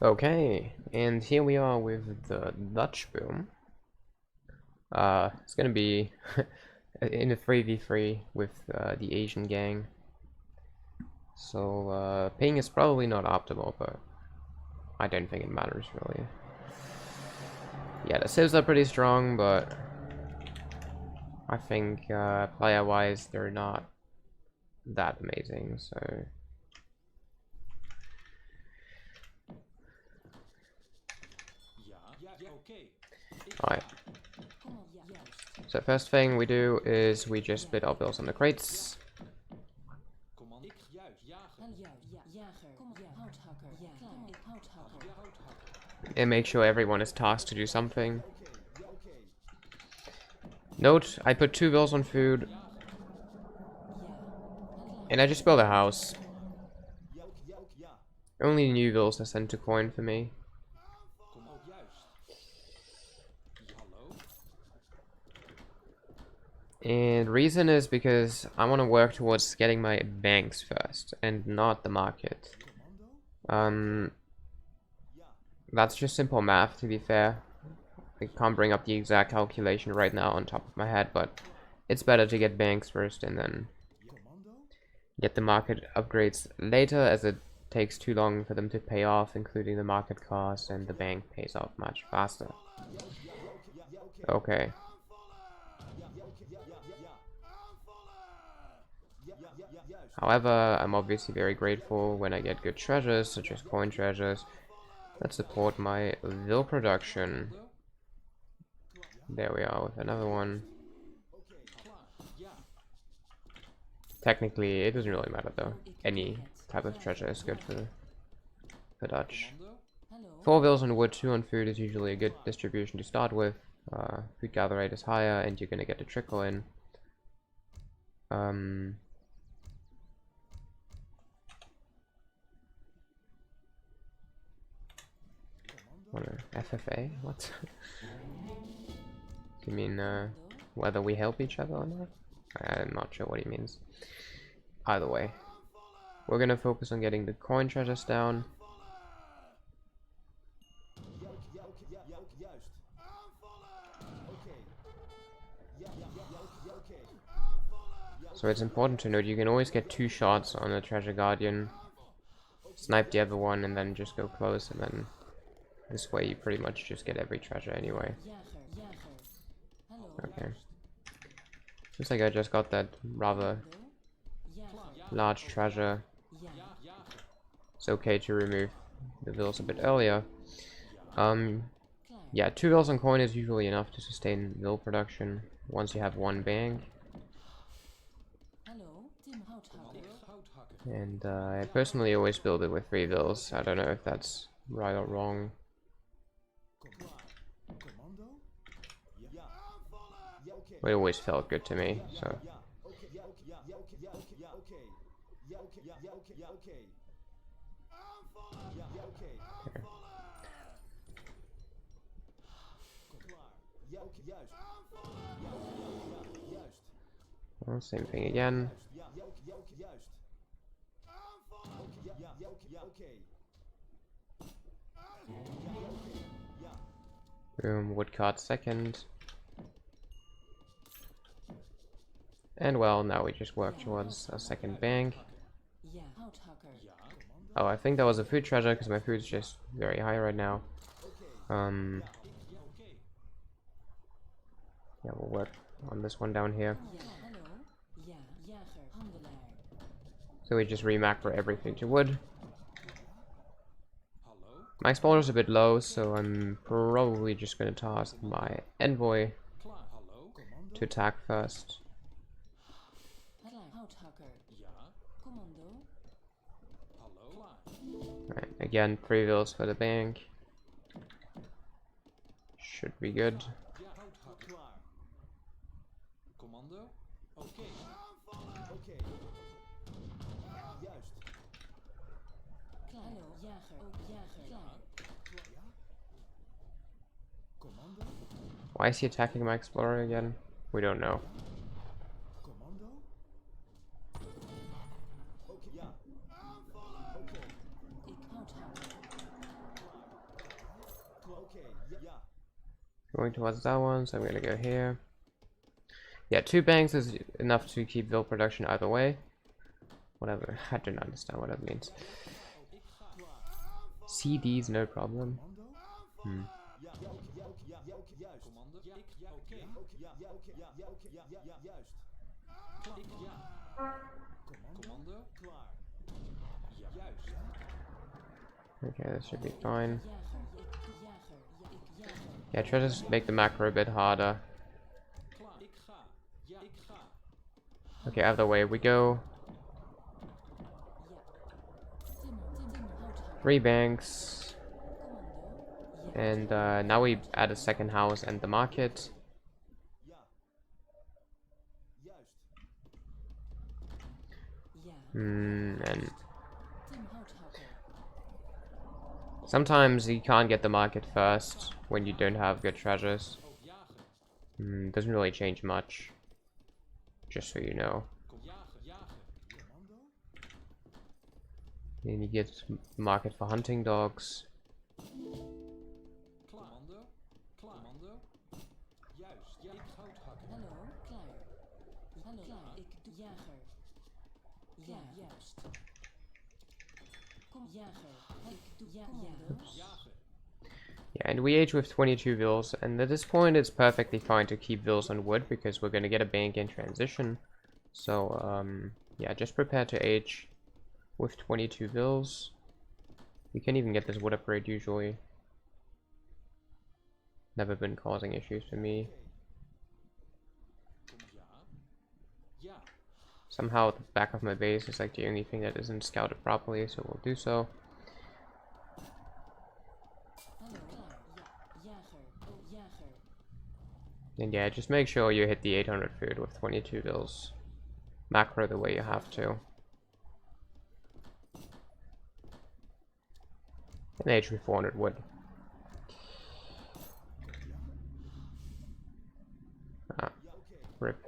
Okay, and here we are with the Dutch boom. It's gonna be in a 3v3 with the Asian gang. So ping is probably not optimal, but I don't think it matters really. Yeah, the civs are pretty strong, but I think player-wise they're not that amazing. So alright. So first thing we do is we just split our bills on the crates. And make sure everyone is tasked to do something. Note, I put 2 bills on food. And I just built a house. Only new bills are sent to coin for me. And reason is because I want to work towards getting my banks first and not the market. That's just simple math, to be fair. I can't bring up the exact calculation right now on top of my head, but it's better to get banks first and then get the market upgrades later, as it takes too long for them to pay off, including the market cost, and the bank pays off much faster. Okay. However, I'm obviously very grateful when I get good treasures, such as coin treasures, that support my vil production. There we are with another one. Technically, it doesn't really matter though. Any type of treasure is good for Dutch. 4 vils on wood, 2 on food is usually a good distribution to start with. Food gather rate is higher, and you're gonna get a trickle in. What FFA? What? You mean whether we help each other or not? I'm not sure what he means. Either way, we're gonna focus on getting the coin treasures down. So it's important to note you can always get 2 shots on a treasure guardian, snipe the other one, and then just go close, and then this way you pretty much just get every treasure anyway. Okay. Looks like I just got that rather large treasure. It's okay to remove the vills a bit earlier. Yeah, 2 vills on coin is usually enough to sustain vil production once you have 1 bank. And I personally always build it with 3 vills. I don't know if that's right or wrong. But it always felt good to me, so. There. Well, same thing again. Boom, woodcut second. And well, now we just work towards a second bank. Oh, I think that was a food treasure because my food's just very high right now. Yeah, we'll work on this one down here. So we just re-macro everything to wood. My explorer's a bit low, so I'm probably just going to task my envoy to attack first. Right, again, 3 vills for the bank. Should be good. Why is he attacking my explorer again? We don't know. Going towards that one, so I'm gonna go here. Yeah, 2 banks is enough to keep Ville production either way. Whatever, I don't understand what that means. CDs, no problem. Okay, this should be fine. Yeah, try to just make the macro a bit harder. Okay, out of the way we go. 3 banks. And now we add a second house and the market. And sometimes you can't get the market first when you don't have good treasures. Doesn't really change much. Just so you know. Then you get market for hunting dogs. Yeah, and we age with 22 vills, and at this point it's perfectly fine to keep vills on wood because we're gonna get a bank in transition. So yeah, just prepare to age with 22 vills. We can even get this wood upgrade usually. Never been causing issues for me. Somehow the back of my base is like the only thing that isn't scouted properly, so we'll do so. And yeah, just make sure you hit the 800 food with 22 vills. Macro the way you have to. And age with 400 wood. Rip.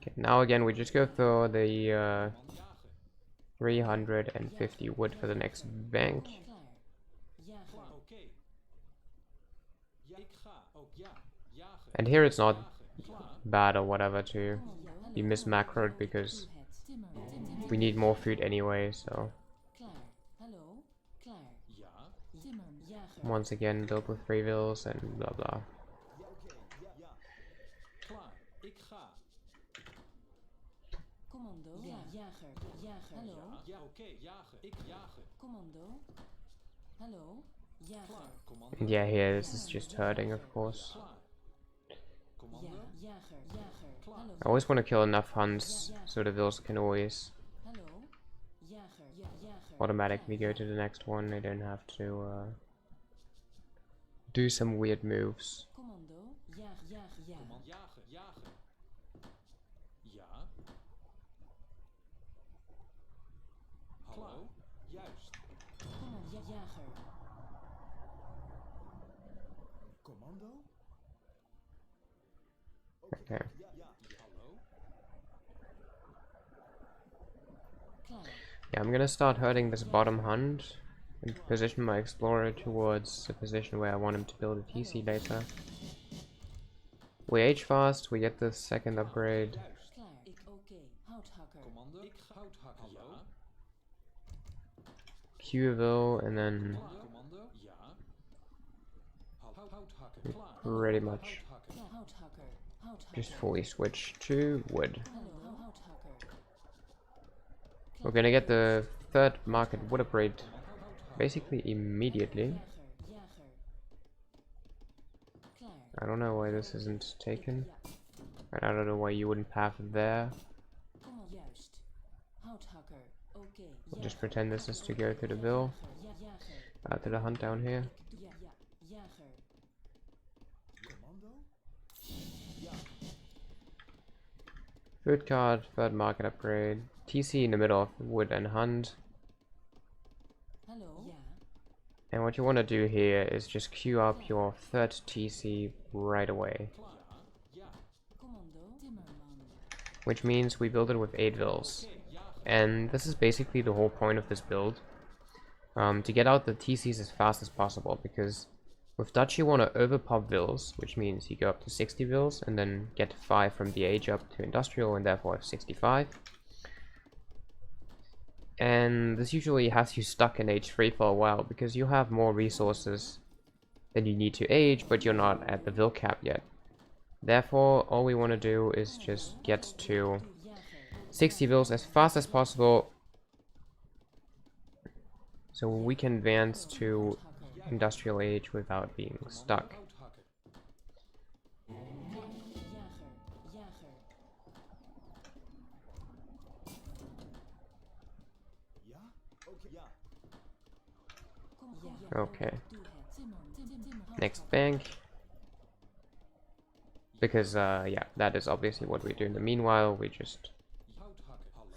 Okay, now again we just go for the 350 wood for the next bank. And here it's not bad or whatever to be mismacroed because we need more food anyway, so once again build with 3 vills and blah blah. And yeah, here this is just hurting, of course. I always want to kill enough hunts so the vills can always automatically go to the next one. They don't have to do some weird moves. Okay. Yeah, I'm gonna start hurting this bottom hunt and position my explorer towards the position where I want him to build a TC later. We age fast, we get the second upgrade. Qville, and then pretty much just fully switch to wood. We're gonna get the third market wood upgrade basically immediately. I don't know why this isn't taken. And I don't know why you wouldn't have it there. We'll just pretend this is to go to the bill. To the hunt down here. Food card, third market upgrade. TC in the middle of wood and hunt. And what you want to do here is just queue up your third TC right away. Which means we build it with 8 vills. And this is basically the whole point of this build. to get out the TCs as fast as possible, because with Dutch you want to overpop vills, which means you go up to 60 vills and then get 5 from the age up to industrial and therefore have 65. And this usually has you stuck in age 3 for a while, because you have more resources than you need to age, but you're not at the vill cap yet. Therefore, all we want to do is just get to 60 vills as fast as possible, so we can advance to industrial age without being stuck. Okay. Next bank. Because, yeah, that is obviously what we do in the meanwhile. We just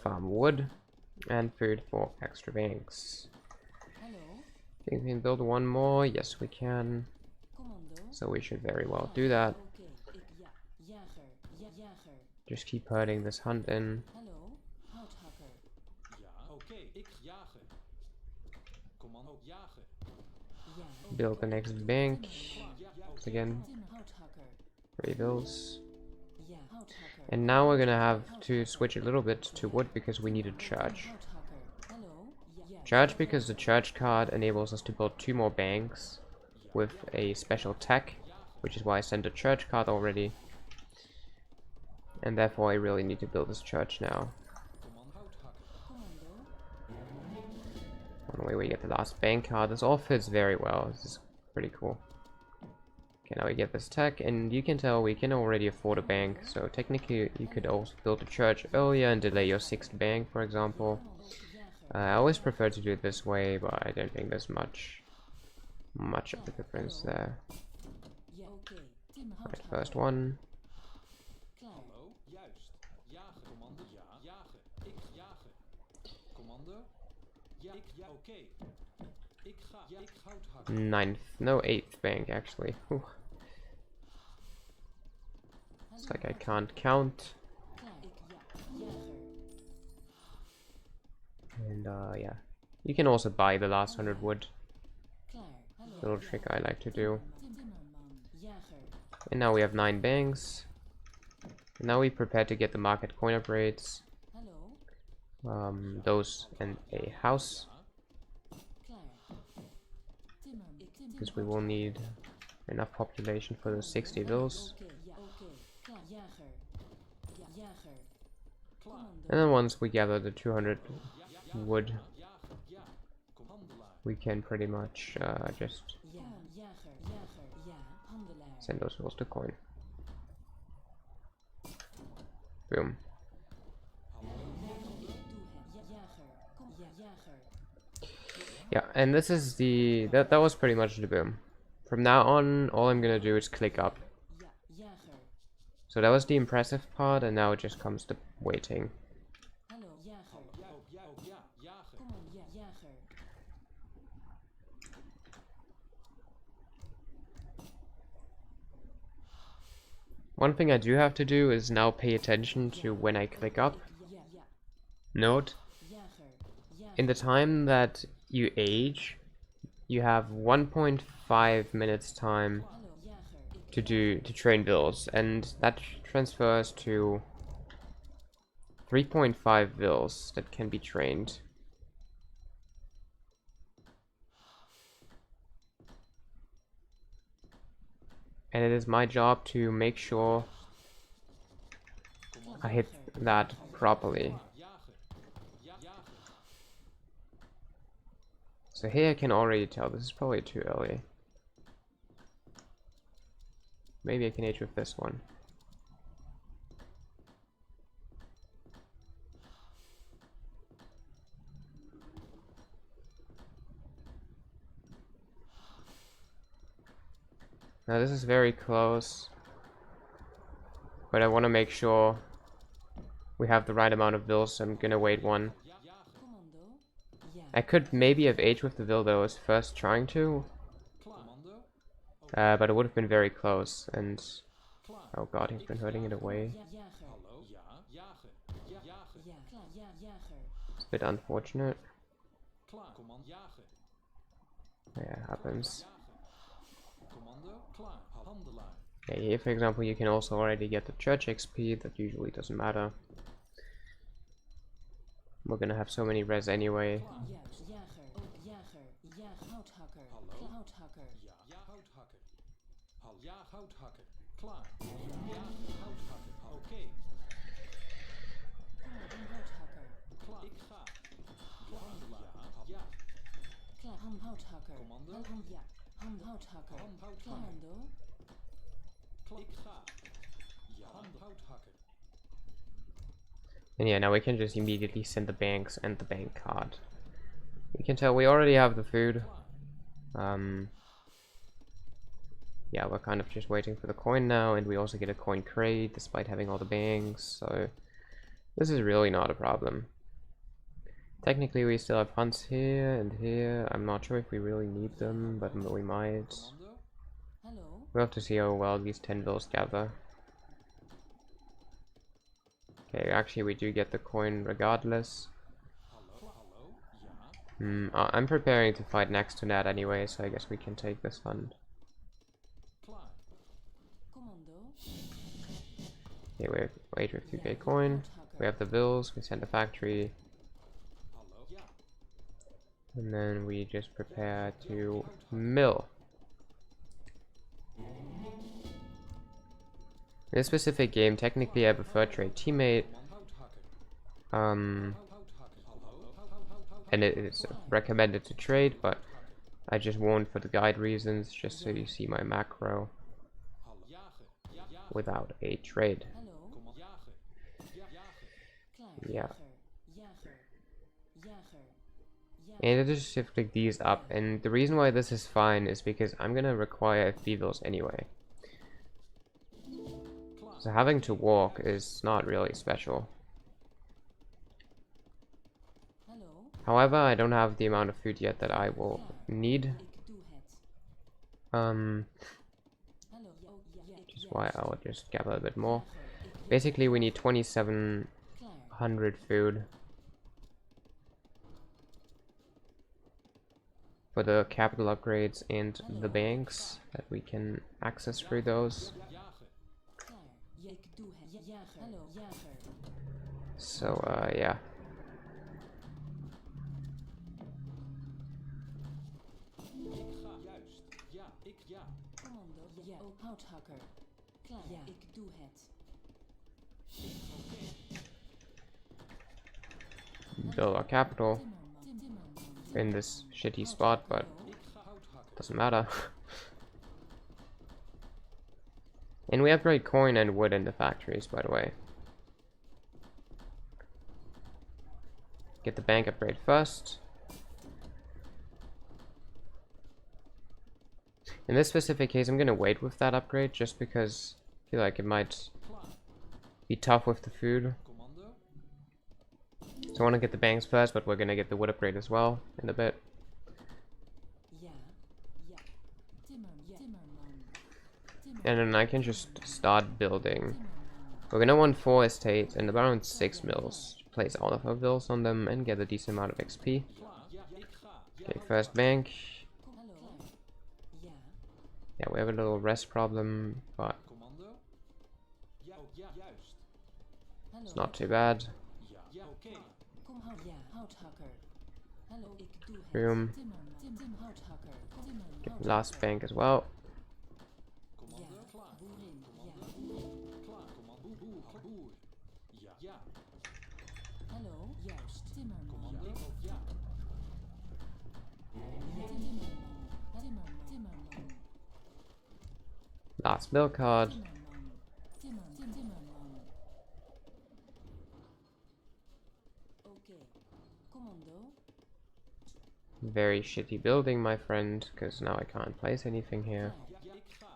farm wood and food for extra banks. Think we can build one more? Yes, we can. So we should very well do that. Just keep herding this hunt in. Build the next bank. Once again, 3 bills. And now we're gonna have to switch a little bit to wood because we need a church. Church because the church card enables us to build 2 more banks with a special tech, which is why I sent a church card already. And therefore I really need to build this church now. On the way we get the last bank card. This all fits very well. This is pretty cool. Okay, now we get this tech, and you can tell we can already afford a bank, so technically you could also build a church earlier and delay your 6th bank, for example. I always prefer to do it this way, but I don't think there's much of a difference there. Right, first one. Ninth, no 8th bank actually. Whew. It's like I can't count. And yeah, you can also buy the last 100 wood. Little trick I like to do. And now we have 9 banks. And now we prepare to get the market coin upgrades. Those and a house. Because we will need enough population for those 60 vills. And then once we gather the 200 wood, we can pretty much just send those vills to coin. Boom. Yeah, and this is the that was pretty much the boom. From now on, all I'm gonna do is click up. So that was the impressive part, and now it just comes to waiting. One thing I do have to do is now pay attention to when I click up. Note, in the time that you age, you have 1.5 minutes time to train vills, and that transfers to 3.5 vills that can be trained. And it is my job to make sure I hit that properly. So here I can already tell this is probably too early. Maybe I can age with this one. Now this is very close, but I want to make sure we have the right amount of vills, so I'm gonna wait one. I could maybe have aged with the vill that I was first trying to, but it would have been very close, and oh god, he's been hurting it away. It's a bit unfortunate. Yeah, happens. Commando klaar. Handelaar. Yeah, here for example you can also already get the church XP, that usually doesn't matter. We're gonna have so many res anyway. Juist, jager, ook jager, houthakker, houthakker. Ja, houthakker. Ja, houthakker. Klaar. Ja, houthakker. Oké. Kom maar, een houthakker. Klaar. Ik ga. Handelaar. Ja. Klaar, houthakker. Commando. Ja, houthakker. Houthakker. Klaar, Ik ga. Ja, houthakker. And yeah, now we can just immediately send the banks and the bank card. You can tell we already have the food. Yeah, we're kind of just waiting for the coin now, and we also get a coin crate despite having all the banks, so this is really not a problem. Technically we still have funds here and here. I'm not sure if we really need them, but we might. Commando. Hallo? We'll have to see how well these 10 bills gather. Okay, actually we do get the coin regardless. Hallo. Hallo. Ja. I'm preparing to fight next to that anyway, so I guess we can take this fund. Klaar. Commando. Okay, we have 850k coin. We have the bills, we send the factory, Hallo. Ja. and then we just prepare to mill. In this specific game, technically I prefer trade teammate, Houthakker. and it is recommended to trade, but I just won't for the guide reasons, just so you see my macro without a trade. Hallo? Klaar, Yeah. jager, jager. And I just shift click these up, and the reason why this is fine is because I'm gonna require FB bills anyway. So having to walk is not really special. Hallo? However, I don't have the amount of food yet that I will need. Ik doe het. Hallo? Which is why I'll just gather a bit more. Jager, Basically, we need 2700 klaar. food for the capital upgrades and the banks that we can access through those. Klaar. Ik doe het. Jager. Hallo, jager. So, yeah. Ik ga. Juist. Ja. Ik ja. Commando. Ja, ook houthakker. Klaar. Ja, ik doe het. Build our capital Timmerman. in this shitty spot, but Ik ga houthakker. doesn't matter. And we upgrade coin and wood in the factories, by the way. Get the bank upgrade first. In this specific case, I'm gonna wait with that upgrade just because I feel like it might Klaar. be tough with the food. Commando. So I want to get the banks first, but we're gonna get the wood upgrade as well in a bit. Ja. Ja. Timmerman. And then I can just start building. Timmerman. We're gonna want 4 estates and around 6 mills. Place all of our bills on them and get a decent amount of XP. Klaar. Ja. Ik ga. Ja. Okay, first bank. Hallo. Ja. Yeah, we have a little rest problem, but Commando. Ja. Oh, ja. Juist. Hallo. it's not too bad. Ja. Ja. Oké. Kom hout. Ja, houthakker. Hallo, ik doe het. Boom. Timmerman. Houthakker. Timmerman. Last bank as well. Commando. Ja. Klaar. Boerin. Ja. Klaar. Commando. Boer. Boer. Ja. Ja. Hallo. Juist. Timmerman. Commando. Oh, ja. Timmerman. Timmerman. Last bill card. Timmerman. Oké. Commando. Very shitty building, my friend, because now I can't place anything here. Ja. Ik ga.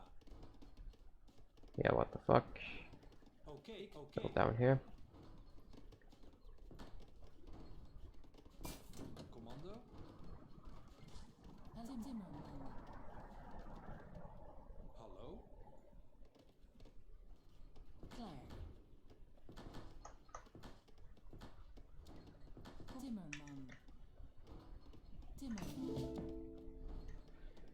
Yeah, what the fuck? Oké. Build down here. Commando. Timmerman. Hallo. Klaar. Timmerman. Timmerman.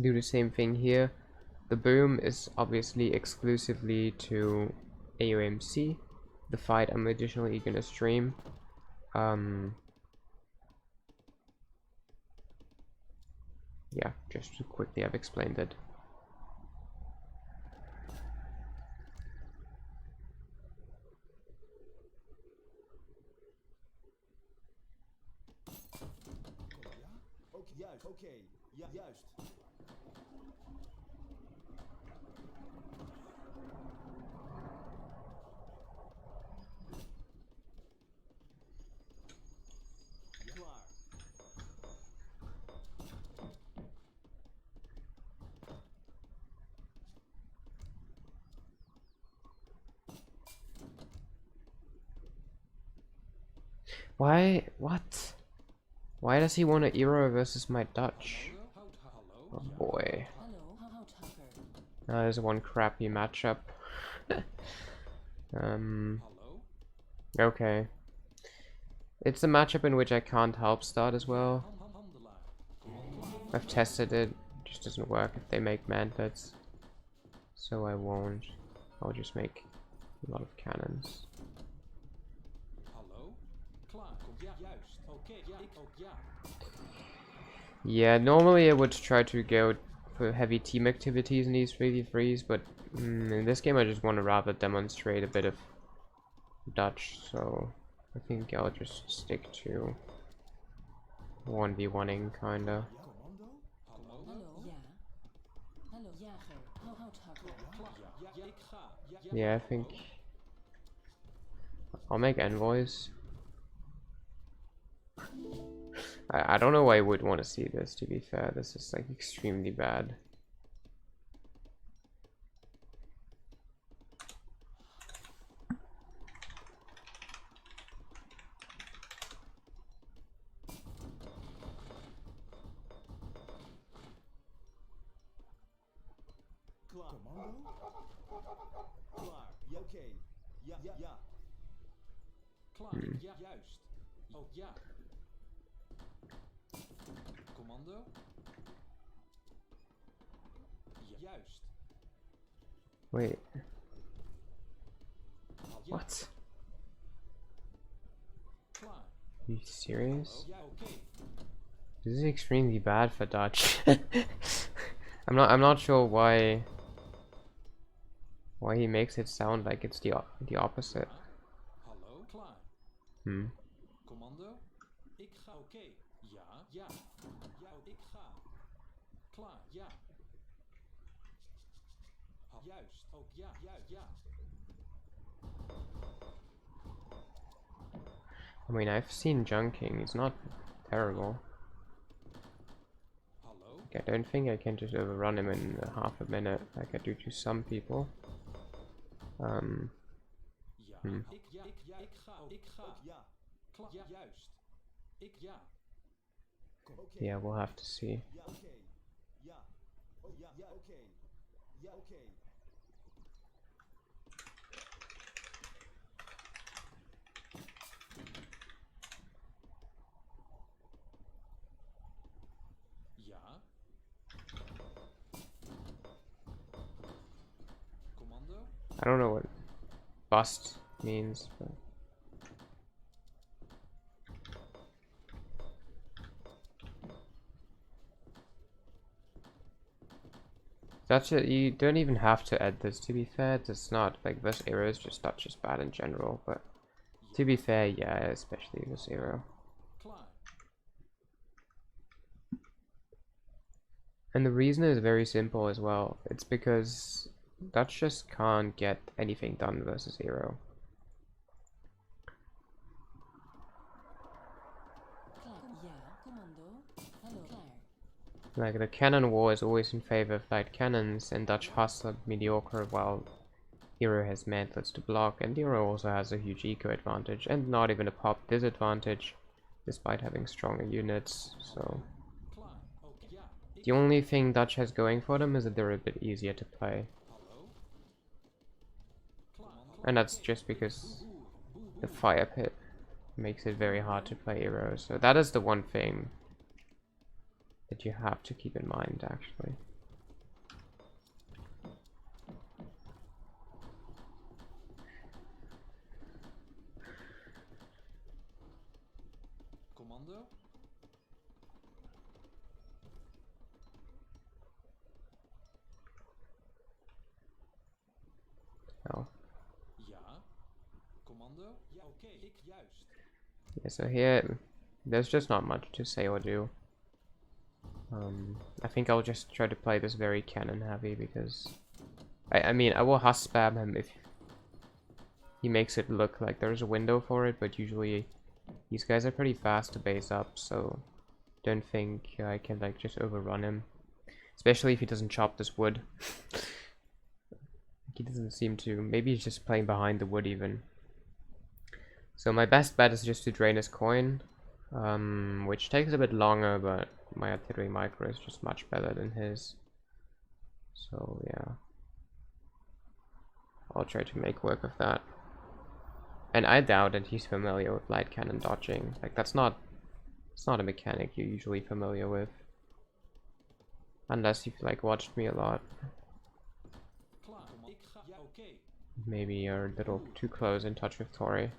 Do the same thing here. The boom is obviously exclusively to AOMC. The fight I'm additionally gonna stream. Yeah, just to quickly I've explained it. Oké, ja, juist. Klaar. Why? What? Why does he want to Euro versus my Dutch? Oh boy. Hello, Houthakker. That is one crappy matchup. Okay. It's a matchup in which I can't help start as well. I've tested it, just doesn't work if they make mantlets. So I won't. I'll just make a lot of cannons. Hallo? Klaar. Ja, juist. Oké, ja, ik ook, ja. Yeah, normally I would try to go for heavy team activities in these 3v3s, but in this game I just want to rather demonstrate a bit of Dutch, so I think I'll just stick to 1v1ing kinda. Commando? Hallo? Hallo? Ja. Hallo, jager. Houthakker. Klaar. Ja, ja, ik ga. Ja, ja. Yeah, I think I'll make envoys. I don't know why I would want to see this, to be fair. This is like extremely bad. Klaar. Commando? Klaar. Ja, oké. Ja, ja, ja. Klaar. Ja, juist. Oh, ja. Commando? Ja, juist. Wait, Ja. what? Klaar. Are you serious? Ja, oké. This is extremely bad for Dutch. I'm not sure why he makes it sound like it's the opposite. Hallo? Klaar. Hmm. Commando? Ik ga. Oké. Ja, ja. Ja, ik ga. Klaar, ja. Juist. Ook ja, ja, ja. I mean, I've seen junking. It's not terrible. Hallo? Like, I don't think I can just overrun him in half a minute like I do to some people. Ja. Hmm. Ik ja, ik ja, ik ga. Ik ga. Ook ja. Klaar. Ja, juist. Ik ja. Oké. Yeah, we'll have to see. Ja, oké. Ja. Oh ja, ja, oké. Ja, oké. Ja. Commando? I don't know what bust means, but that's it. You don't even have to add this, to be fair. It's not like this arrow is just not just bad in general, but to be fair, yeah, especially this arrow. Klaar. And the reason is very simple as well. It's because Dutch just can't get anything done versus arrow. Klaar. Ja. Commando. Hallo. Klaar. Like, the cannon war is always in favor of light cannons, and Dutch hustler mediocre, while Hero has mantlets to block, and Hero also has a huge eco advantage, and not even a pop disadvantage, despite having stronger units, so... Klaar. Ook ja. Ik The only thing Dutch has going for them is that they're a bit easier to play, hallo. Klaar. and that's just because the fire pit makes it very hard to play Hero, so that is the one thing that you have to keep in mind, actually. Commando? Oh. Ja. Commando? Ja, oké. Ik juist. Yeah, so here, there's just not much to say or do. I think I'll just try to play this very cannon heavy because I mean, I will husk spam him if he makes it look like there's a window for it, but usually these guys are pretty fast to base up, so don't think I can like just overrun him, especially if he doesn't chop this wood. He doesn't seem to. Maybe he's just playing behind the wood even. So my best bet is just to drain his coin, which takes a bit longer, but my artillery micro is just much better than his. So yeah, I'll try to make work of that. And I doubt that he's familiar with light cannon dodging. Like it's not a mechanic you're usually familiar with, unless you've like watched me a lot. Klaar. Ik ga. Ja, oké. Maybe you're a little too close in touch with Tori.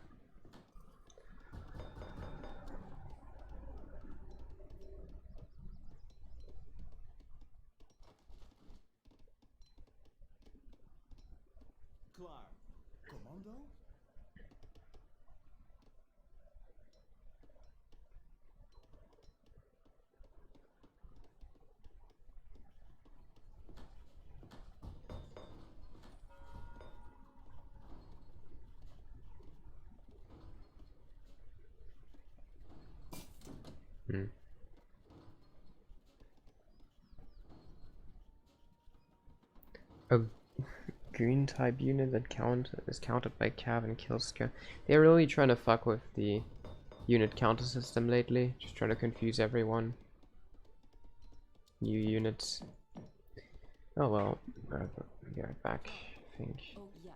Klaar. Commando? Hmm. A green type unit that is countered by Cav and kills Cav. They're really trying to fuck with the unit counter system lately, just trying to confuse everyone. New units. Oh well, I'll be right back, I think. Oh ja.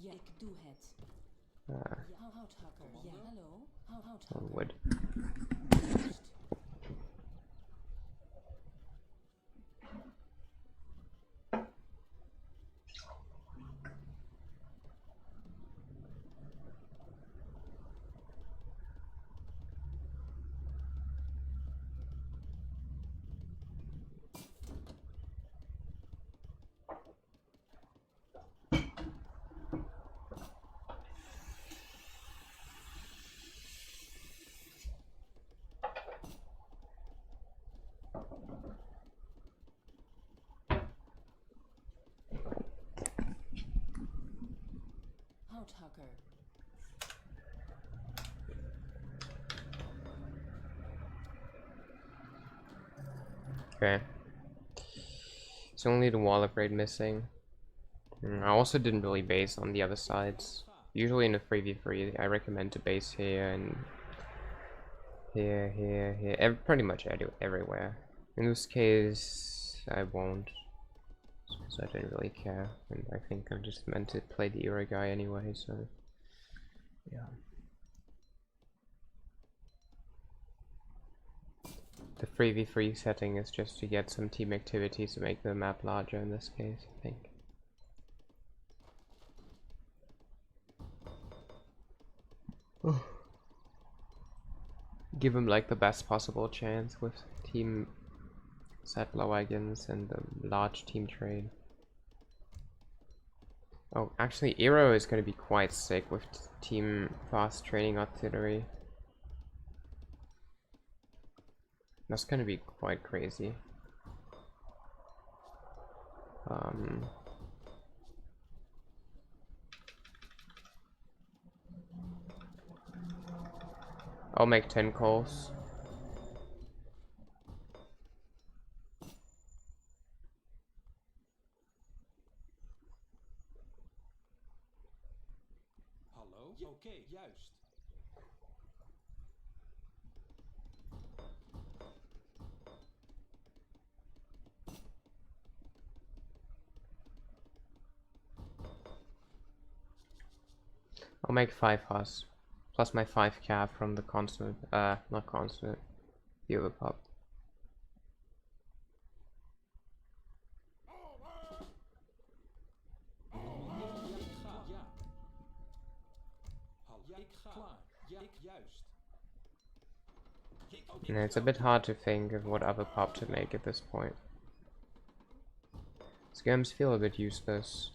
Ja, ik doe het. Uh, Ja, houthakker. Ja, hallo. on Houthakker. wood. Juist. Houthakker. Okay. It's only the wall upgrade missing. I also didn't really base on the other sides. Usually in a 3v3, I recommend to base here and here, pretty much everywhere. In this case, I won't, because I don't really care, and I think I'm just meant to play the era guy anyway, so yeah. The 3v3 setting is just to get some team activity to make the map larger in this case, I think. Give him like the best possible chance with team settler wagons and the large team trade. Oh, actually, Eero is going to be quite sick with team fast training artillery. That's going to be quite crazy. I'll make 10 calls. Hallo? Ja, oké, juist. I'll make 5 hus, plus my 5 cap from the constant, not constant, the other pub. juist. And it's a bit hard to think of what other pop to make at this point. Skirms feel a bit useless.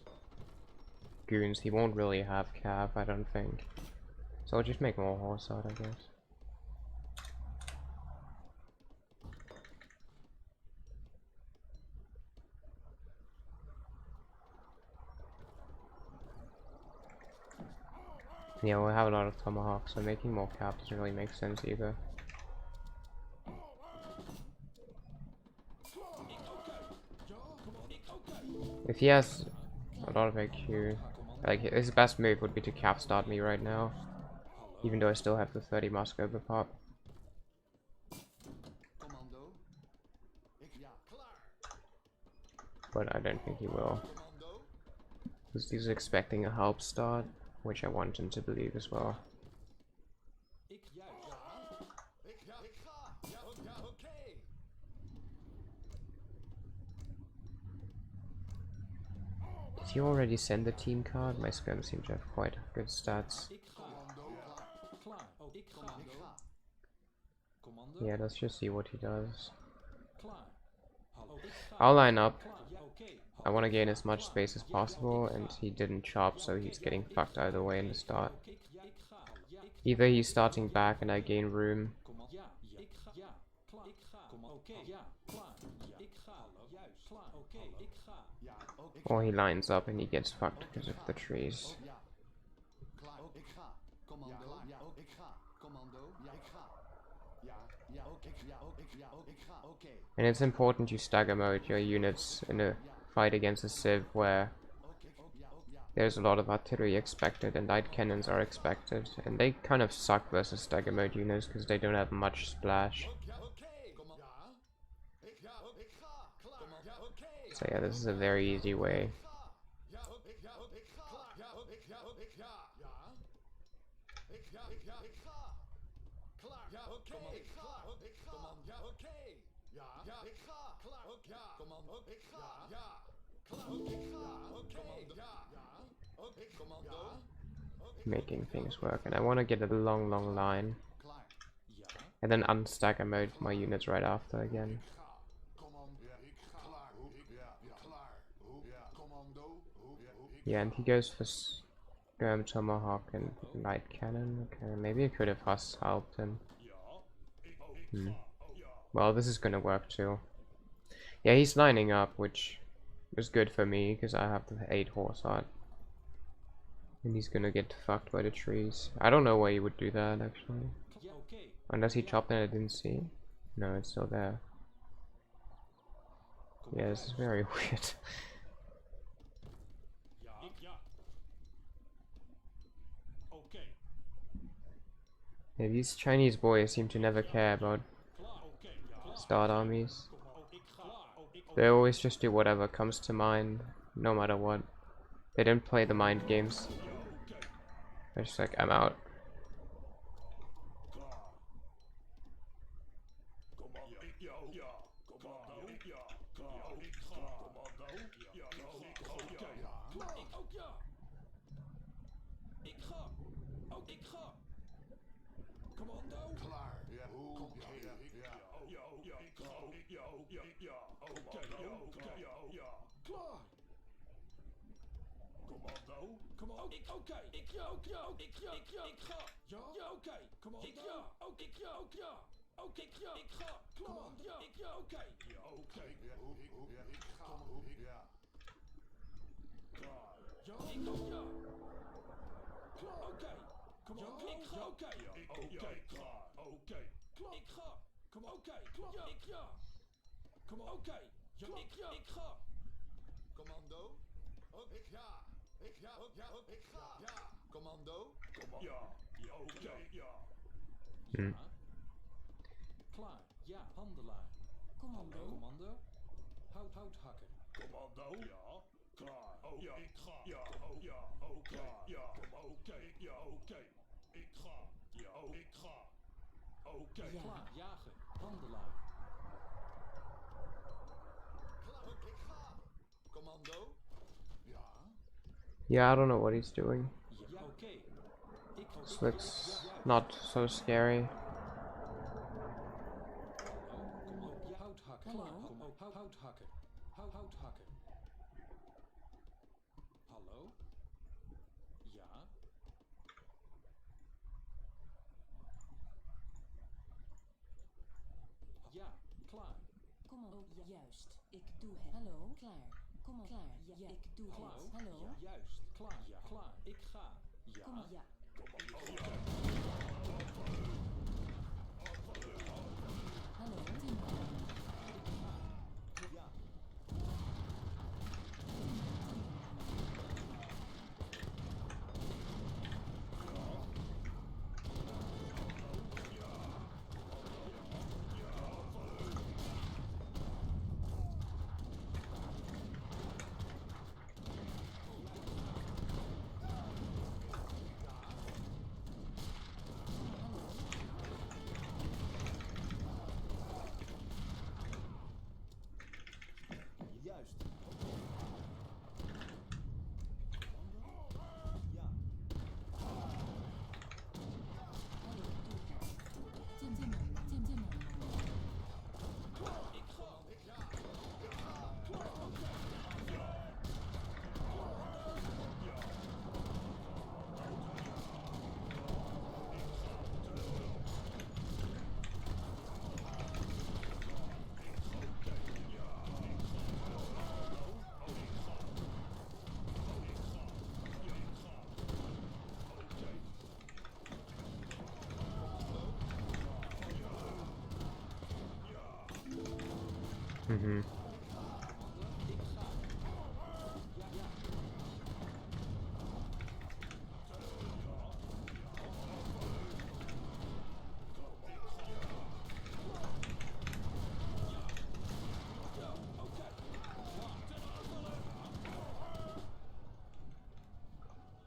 Goons, he won't really have cav, I don't think. So I'll just make more horse out, I guess. Yeah, we'll have a lot of tomahawks, so making more cap doesn't really make sense either. If he has a lot of AQ, like his best move would be to cap start me right now, even though I still have the 30 mask over pop. But I don't think he will, because he's expecting a help start, which I want him to believe as well. Did he already send the team card? My skirms seem to have quite good stats. Yeah, let's just see what he does. I'll line up. I want to gain as much space as possible, and he didn't chop, so he's getting fucked either way in the start. Either he's starting back and I gain room, or he lines up and he gets fucked because of the trees. And it's important you stagger mode your units in a fight against a civ where there's a lot of artillery expected and light cannons are expected, and they kind of suck versus stagger mode units because they don't have much splash. So yeah, this is a very easy way. Making things work, and I want to get a long line and then unstagger mode my units right after again. Yeah, and he goes for tomahawk and light cannon. Okay, maybe I could have helped him. Well, this is gonna work too. Yeah, he's lining up, which is good for me because I have the 8 horse art. And he's gonna get fucked by the trees. I don't know why he would do that actually. Unless he chopped and I didn't see. No, it's still there. Yeah, this is very weird. Yeah, these Chinese boys seem to never care about start armies. They always just do whatever comes to mind, no matter what. They don't play the mind games. They're just like, I'm out. Klaar, ja, handelaar. Commando. Houthakker. Commando. Ja, klaar. Oh, ja, ik ga. Ja, oh, ja, oké. Ja, oké. Ja, oké. Ik ga. Ja, oh, ik ga. Oké, klaar. Jager, handelaar. Klaar, ik ga. Commando. Ja. Yeah, I don't know what he's doing. Ja, oké. This looks not so scary. Houthakker. Hallo? Kom op, houthakker. Houthakker. Hallo? Ja? Ja, klaar. Kom op, juist. Ik doe het. Hallo? Klaar. Kom op, klaar. Ja, ik doe Hallo? het. Hallo? Ja, juist. Klaar. Ja, klaar. Ik ga. Ja. Kom op, ja. Hallo, Timmerman. Ja. Juist. Ja. Hallo, doe het. Timmerman. Mm-hmm.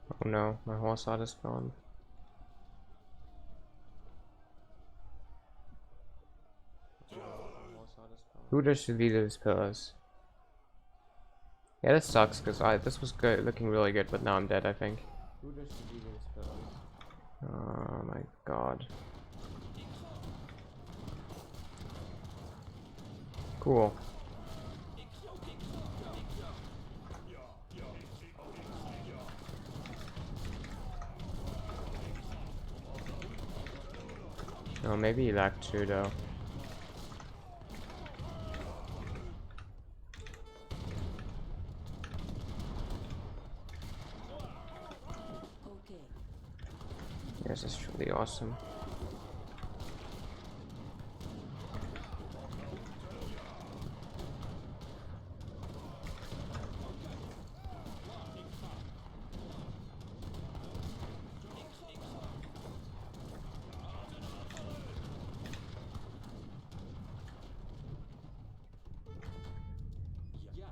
Oh no, my horse heart is gone. Who does should be these pillars? Yeah, this sucks because this was good, looking really good, but now I'm dead. I think. Who does should be these pillars? Oh my god. Cool. Oh, maybe he lacked two though. Okay. Yes, it's truly awesome. Ja.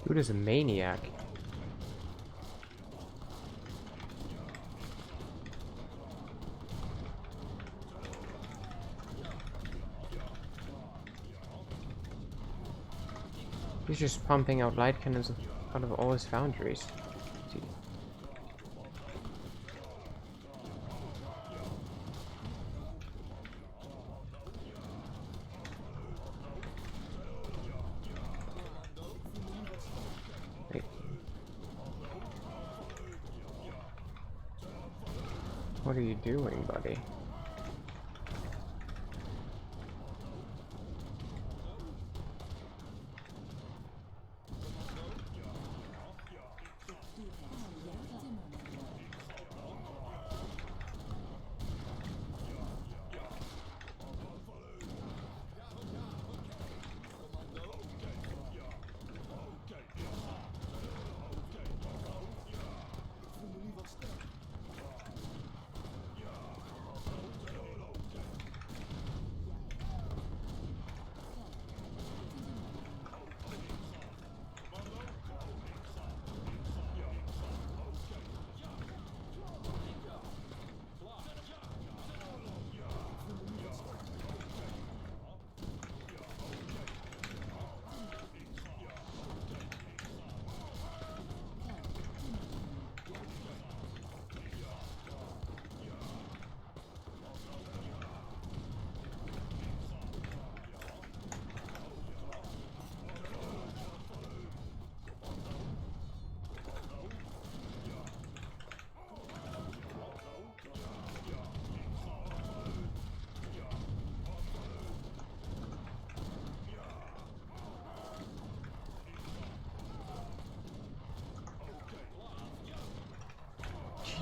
Dude is a maniac. He's just pumping out light cannons out of all his foundries. Wait. What are you doing, buddy?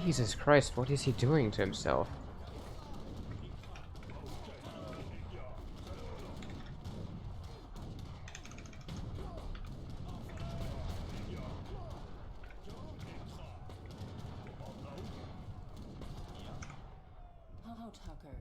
Jesus Christ, what is he doing to himself? Houthakker.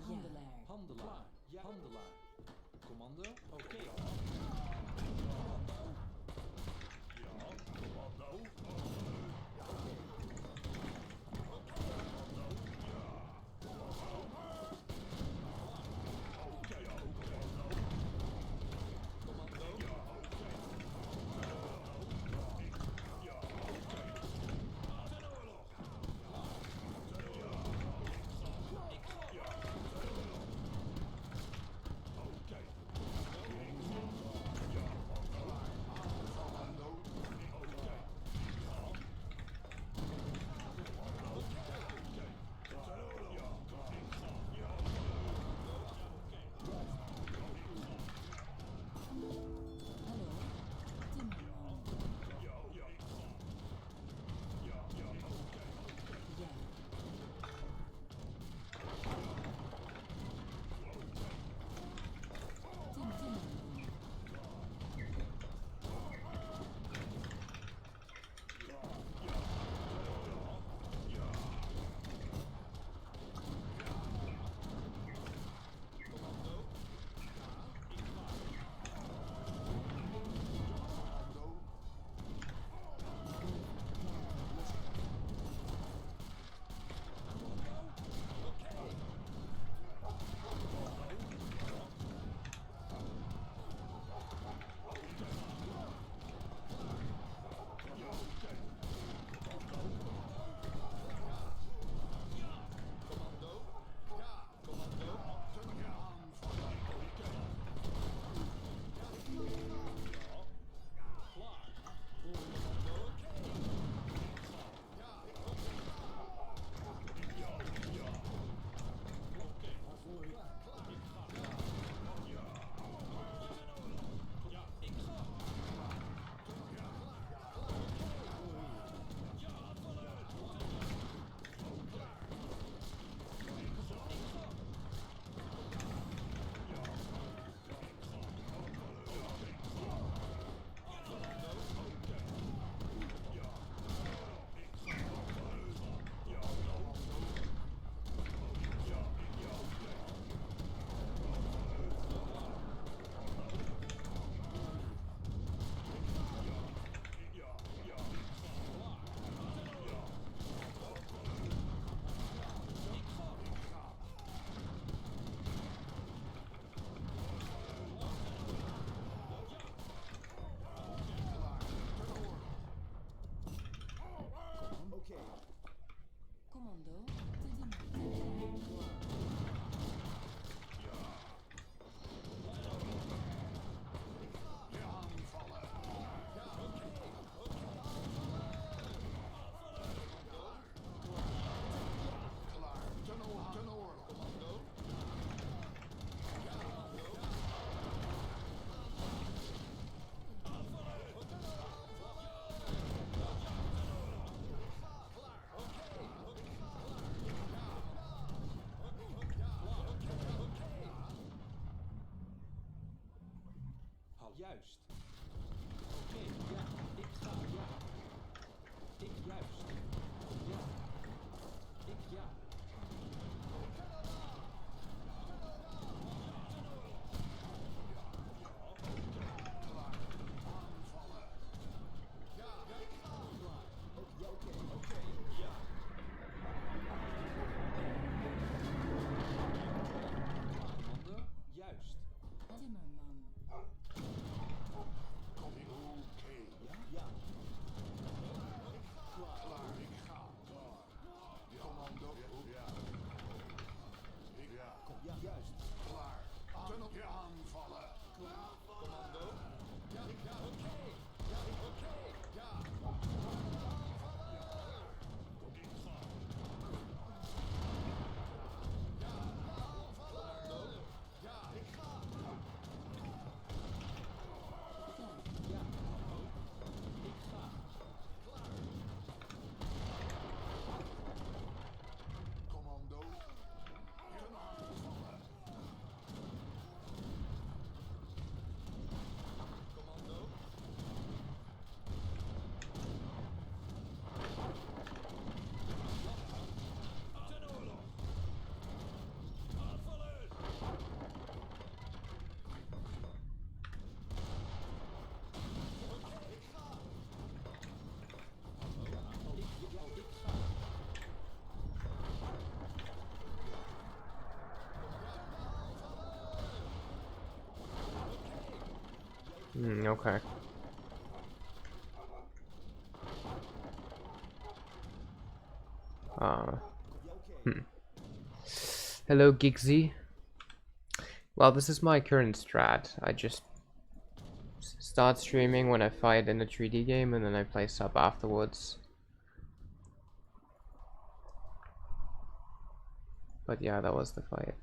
Handelaar. Handelaar. Ja, handelaar. Commando. Oké. Commando. Juist. Oké, ja. Ik ga, ja. Ik juist. Ja. Ik ja. Commando, juist. Timmerman. Okay. Uh, Hello, Gigsy. Well, this is my current strat. I just start streaming when I fight in a 3D game, and then I play sub afterwards. But yeah, that was the fight.